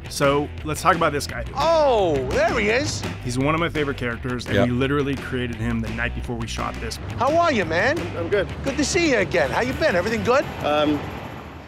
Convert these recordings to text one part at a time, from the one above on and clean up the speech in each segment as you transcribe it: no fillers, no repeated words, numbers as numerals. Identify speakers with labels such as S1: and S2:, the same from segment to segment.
S1: So let's talk about this guy.
S2: Oh, there he is.
S1: He's one of my favorite characters, and we literally created him the night before we shot this.
S2: How are you, man?
S3: I'm good.
S2: Good to see you again. How you been? Everything good?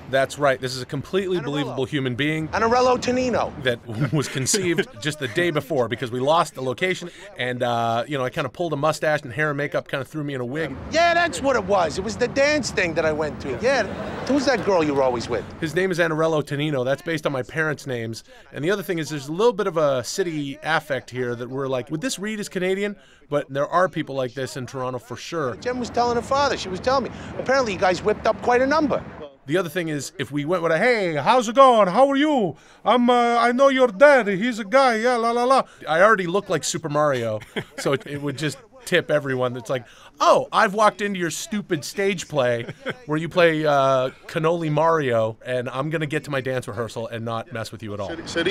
S4: That's right. This is a completely believable human being.
S2: Anarello Tonino.
S4: That was conceived just the day before because we lost the location, and you know, I kind of pulled a mustache and hair and makeup, kind of threw me in a wig.
S2: Yeah, that's what it was. It was the dance thing that I went to. Yeah. Who's that girl you were always with?
S4: His name is Anarello Tonino. That's based on my parents' names. And the other thing is there's a little bit of a city affect here that we're like, would this read as Canadian? But there are people like this in Toronto for sure.
S2: Jen was telling her father. She was telling me. Apparently you guys whipped up quite a number.
S4: The other thing is, if we went with a, hey, how's it going? How are you? I know your dad. He's a guy. Yeah, la, la, la. I already look like Super Mario, so it would just tip everyone. It's like, oh, I've walked into your stupid stage play where you play Cannoli Mario, and I'm going to get to my dance rehearsal and not mess with you at all.
S2: Should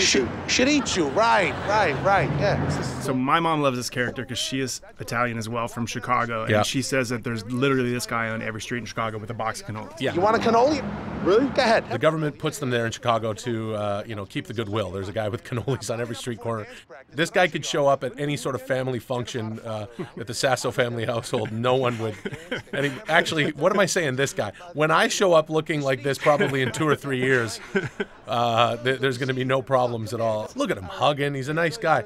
S2: eat you. Right, yeah.
S1: So my mom loves this character because she is Italian as well, from Chicago, and she says that there's literally this guy on every street in Chicago with a box of cannolis.
S4: Yeah.
S2: You want a cannoli? Really? Go ahead.
S4: The government puts them there in Chicago to, you know, keep the goodwill. There's a guy with cannolis on every street corner. This guy could show up at any sort of family function at the Sasso family household. No one would. And actually, what am I saying, this guy? When I show up looking like this, probably in 2 or 3 years, there's going to be no problems at all. Look at him hugging. He's a nice guy.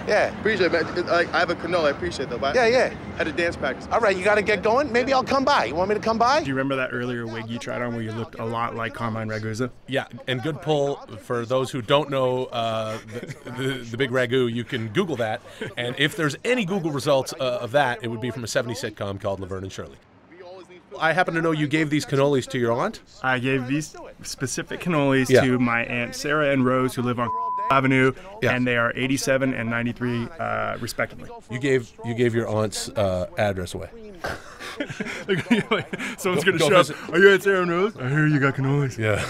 S2: Yeah.
S3: Appreciate it, man. I have a canola. I appreciate it, though.
S2: Yeah.
S3: Had a dance practice.
S2: All right, you got to get going. Maybe I'll come by. You want me to come by?
S1: Do you remember that earlier wig you tried on where you looked a lot like Carmine Ragusa?
S4: Yeah, and good pull. For those who don't know the big ragu, you can Google that. And if there's any Google results of that, it would be from a 70s sitcom called Laverne and Shirley. I happen to know you gave these cannolis to your aunt.
S1: I gave these specific cannolis to my Aunt Sarah and Rose, who live on Avenue, and they are 87 and 93 respectively.
S4: You gave your aunt's address away.
S1: Someone's going to show up. Are you Aunt Sarah and Rose? I hear you got cannolis.
S4: Yeah.